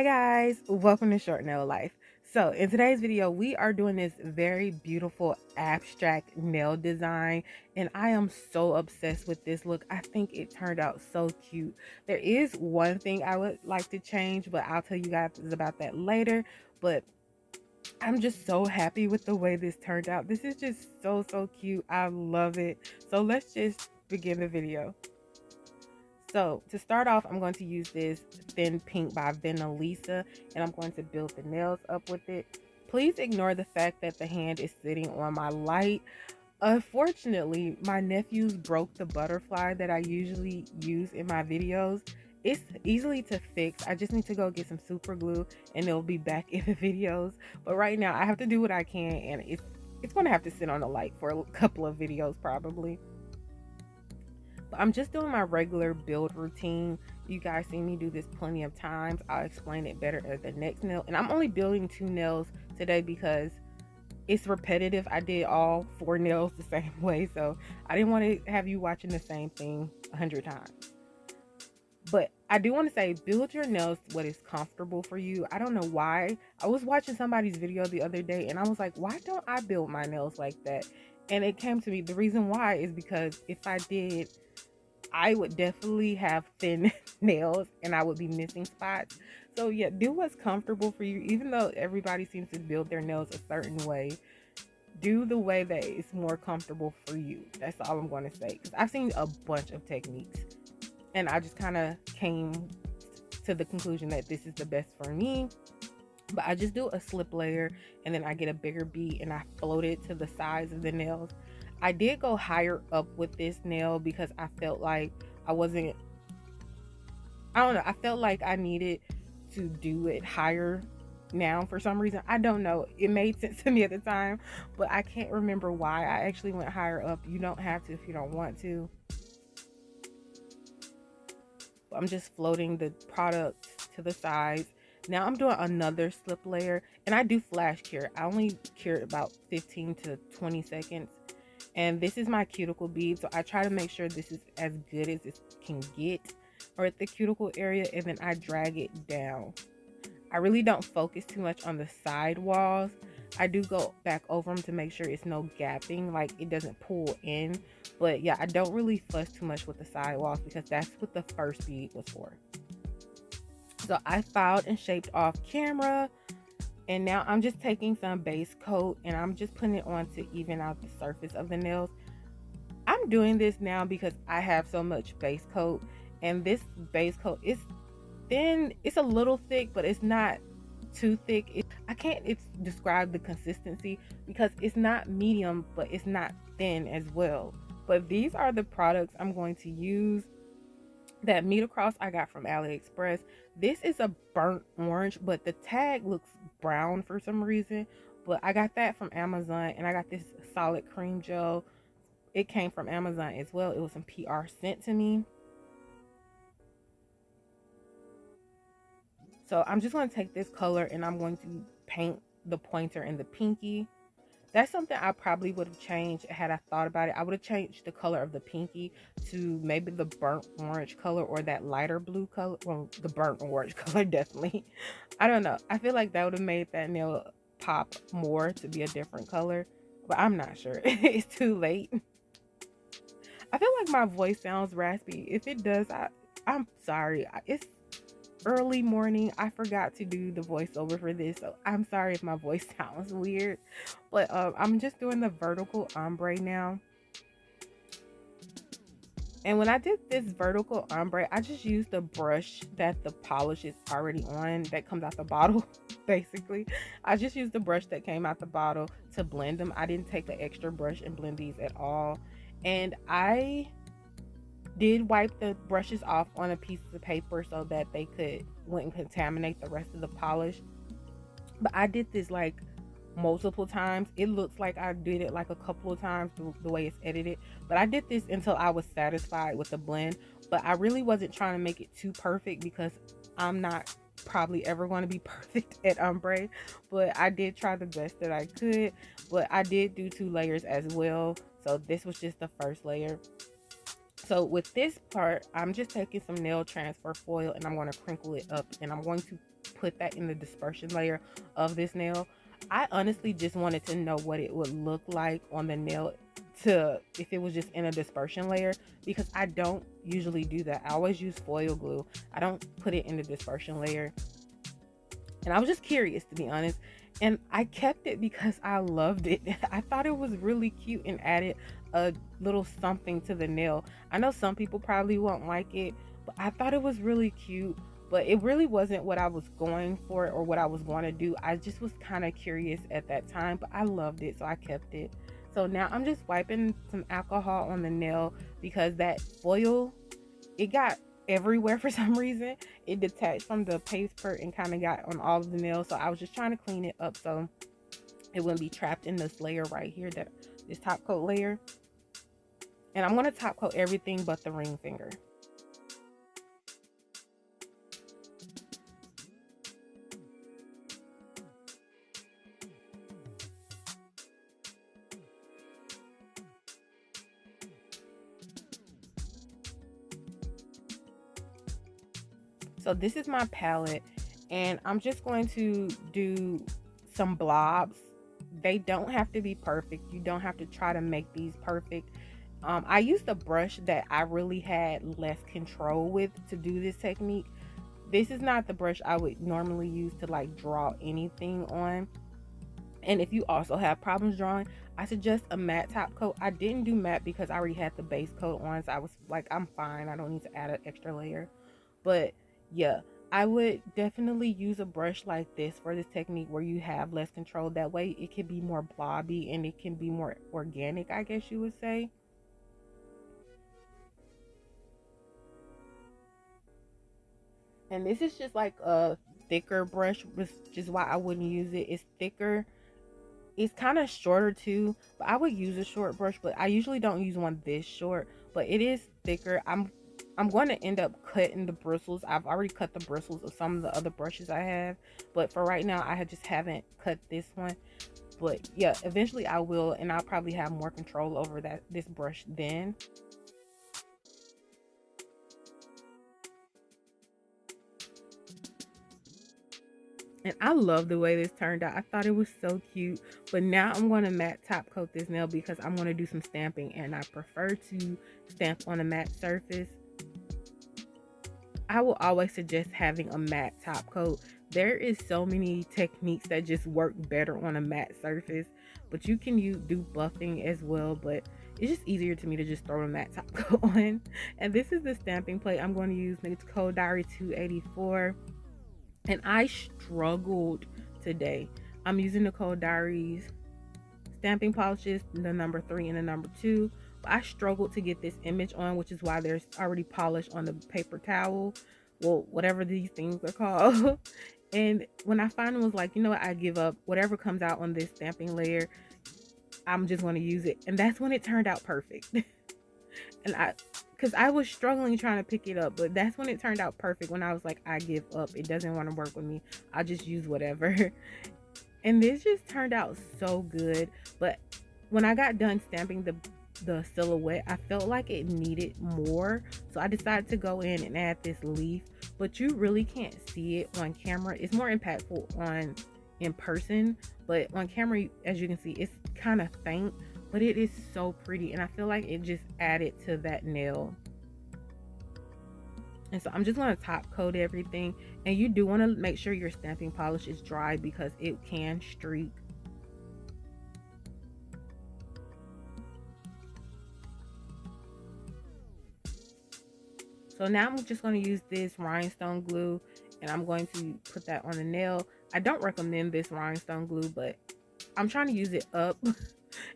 Hi guys, welcome to Short Nail Life. So in today's video, we are doing this very beautiful abstract nail design, and I am so obsessed with this look. I think it turned out so cute. There is one thing I would like to change, but I'll tell you guys about that later. But I'm just so happy with the way this turned out. This is just so cute. I love it. So let's just begin the video. So to start off, I'm going to use this Thin Pink by Vanessa, and I'm going to build the nails up with it. Please ignore the fact that the hand is sitting on my light. Unfortunately, my nephews broke the butterfly that I usually use in my videos. It's easily to fix. I just need to go get some super glue and it'll be back in the videos. But right now I have to do what I can, and it's going to have to sit on the light for a couple of videos probably. But I'm just doing my regular build routine. You guys see me do this plenty of times. I'll explain it better at the next nail. And I'm only building 2 nails today because it's repetitive. I did all 4 nails the same way, so I didn't want to have you watching the same thing 100 times. But I do want to say, build your nails what is comfortable for you. I don't know why. I was watching somebody's video the other day and I was like, why don't I build my nails like that? And it came to me, the reason why is because if I did, I would definitely have thin nails and I would be missing spots. So yeah, do what's comfortable for you. Even though everybody seems to build their nails a certain way, do the way that is more comfortable for you. That's all I'm going to say, because I've seen a bunch of techniques and I just kind of came to the conclusion that this is the best for me. But I just do a slip layer and then I get a bigger bead and I float it to the sides of the nails. I did go higher up with this nail because I felt like I don't know, I felt like I needed to do it higher now for some reason. I don't know. It made sense to me at the time, but I can't remember why I actually went higher up. You don't have to if you don't want to. I'm just floating the product to the sides. Now I'm doing another slip layer, and I do flash cure. I only cure about 15 to 20 seconds. And this is my cuticle bead, so I try to make sure this is as good as it can get, or at the cuticle area, and then I drag it down. I really don't focus too much on the side walls. I do go back over them to make sure it's no gapping, like it doesn't pull in. But yeah, I don't really fuss too much with the side walls because that's what the first bead was for. So I filed and shaped off camera, and now I'm just taking some base coat and I'm just putting it on to even out the surface of the nails. I'm doing this now because I have so much base coat, and this base coat is thin. It's a little thick, but it's not too thick. I can't describe the consistency because it's not medium, but it's not thin as well. But these are the products I'm going to use. That meet across I got from AliExpress. This is a burnt orange, but the tag looks brown for some reason. But I got that from Amazon, and I got this solid cream gel. It came from Amazon as well. It was some PR sent to me. So I'm just going to take this color and I'm going to paint the pointer and the pinky. That's something I probably would have changed had I thought about it. I would have changed the color of the pinky to maybe the burnt orange color or that lighter blue color. Well, the burnt orange color, definitely. I don't know. I feel like that would have made that nail pop more to be a different color, but I'm not sure. It's too late. I feel like my voice sounds raspy. If it does, I'm sorry. It's early morning. I forgot to do the voiceover for this, so I'm sorry if my voice sounds weird. But I'm just doing the vertical ombre now. And when I did this vertical ombre, I just used the brush that the polish is already on, that comes out the bottle. Basically, I just used the brush that came out the bottle to blend them. I didn't take the extra brush and blend these at all. And I did wipe the brushes off on a piece of paper so that they wouldn't contaminate the rest of the polish. But I did this like multiple times. It looks like I did it like a couple of times the way it's edited, but I did this until I was satisfied with the blend. But I really wasn't trying to make it too perfect because I'm not probably ever going to be perfect at ombre, but I did try the best that I could. But I did do 2 layers as well, so this was just the first layer. So with this part, I'm just taking some nail transfer foil and I'm going to crinkle it up, and I'm going to put that in the dispersion layer of this nail. I honestly just wanted to know what it would look like on the nail if it was just in a dispersion layer, because I don't usually do that. I always use foil glue. I don't put it in the dispersion layer. And I was just curious, to be honest, and I kept it because I loved it. I thought it was really cute and added a little something to the nail. I know some people probably won't like it, but I thought it was really cute. But it really wasn't what I was going for or what I was going to do. I just was kind of curious at that time, but I loved it, so I kept it. So now I'm just wiping some alcohol on the nail because that foil, it got everywhere for some reason. It detached from the paper and kind of got on all of the nails. So I was just trying to clean it up so it wouldn't be trapped in this layer right here, this top coat layer. And I'm going to top coat everything but the ring finger. So this is my palette, and I'm just going to do some blobs. They don't have to be perfect. You don't have to try to make these perfect. I used a brush that I really had less control with to do this technique. This is not the brush I would normally use to like draw anything on. And if you also have problems drawing, I suggest a matte top coat. I didn't do matte because I already had the base coat on, so I was like, I'm fine. I don't need to add an extra layer. But yeah, I would definitely use a brush like this for this technique where you have less control. That way it can be more blobby and it can be more organic, I guess you would say. And this is just like a thicker brush, which is why I wouldn't use it. It's thicker. It's kind of shorter too, but I would use a short brush, but I usually don't use one this short, but it is thicker. I'm going to end up cutting the bristles. I've already cut the bristles of some of the other brushes I have, but for right now I just haven't cut this one. But yeah, eventually I will, and I'll probably have more control over this brush then. And I love the way this turned out. I thought it was so cute. But now I'm going to matte top coat this nail because I'm going to do some stamping, and I prefer to stamp on a matte surface. I will always suggest having a matte top coat. There is so many techniques that just work better on a matte surface, but you can do buffing as well, but it's just easier to me to just throw a matte top coat on. And this is the stamping plate I'm going to use. It's Code Diary 284, and I struggled today. I'm using the Code Diaries stamping polishes, the number 3 and the number 2. I struggled to get this image on, which is why there's already polish on the paper towel, well, whatever these things are called. And when I finally was like, you know what, I give up. Whatever comes out on this stamping layer, I'm just going to use it. And that's when it turned out perfect. And because I was struggling trying to pick it up, but that's when it turned out perfect, when I was like, I give up. It doesn't want to work with me. I'll just use whatever. And this just turned out so good. But when I got done stamping the silhouette, I felt like it needed more, so I decided to go in and add this leaf. But you really can't see it on camera. It's more impactful in person, but on camera, as you can see, it's kind of faint, but it is so pretty, and I feel like it just added to that nail. And so I'm just going to top coat everything, and you do want to make sure your stamping polish is dry because it can streak. So now I'm just going to use this rhinestone glue, and I'm going to put that on the nail. I don't recommend this rhinestone glue, but I'm trying to use it up,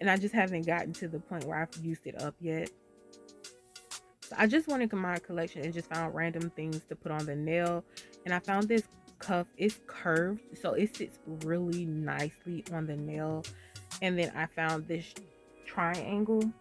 and I just haven't gotten to the point where I've used it up yet. So I just went into my collection and just found random things to put on the nail, and I found this cuff. It's curved, so it sits really nicely on the nail. And then I found this triangle,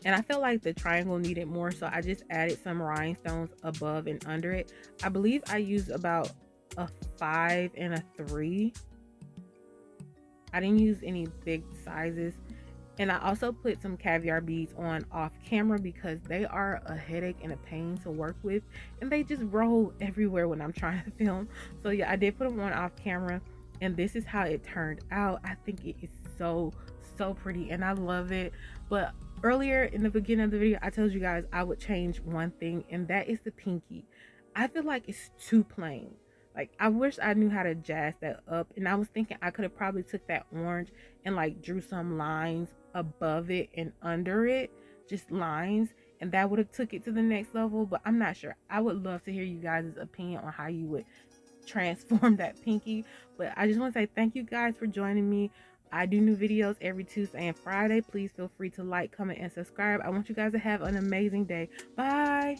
and I felt like the triangle needed more, so I just added some rhinestones above and under it. I believe I used about a 5 and a 3. I didn't use any big sizes. And I also put some caviar beads on off camera because they are a headache and a pain to work with, and they just roll everywhere when I'm trying to film. So yeah, I did put them on off camera, and this is how it turned out. I think it is so pretty and I love it. But earlier in the beginning of the video, I told you guys I would change one thing, and that is the pinky. I feel like it's too plain. Like, I wish I knew how to jazz that up, and I was thinking I could have probably took that orange and like drew some lines above it and under it, just lines, and that would have took it to the next level. But I'm not sure. I would love to hear you guys' opinion on how you would transform that pinky. But I just want to say thank you guys for joining me. I do new videos every Tuesday and Friday. Please feel free to like, comment, and subscribe. I want you guys to have an amazing day. Bye.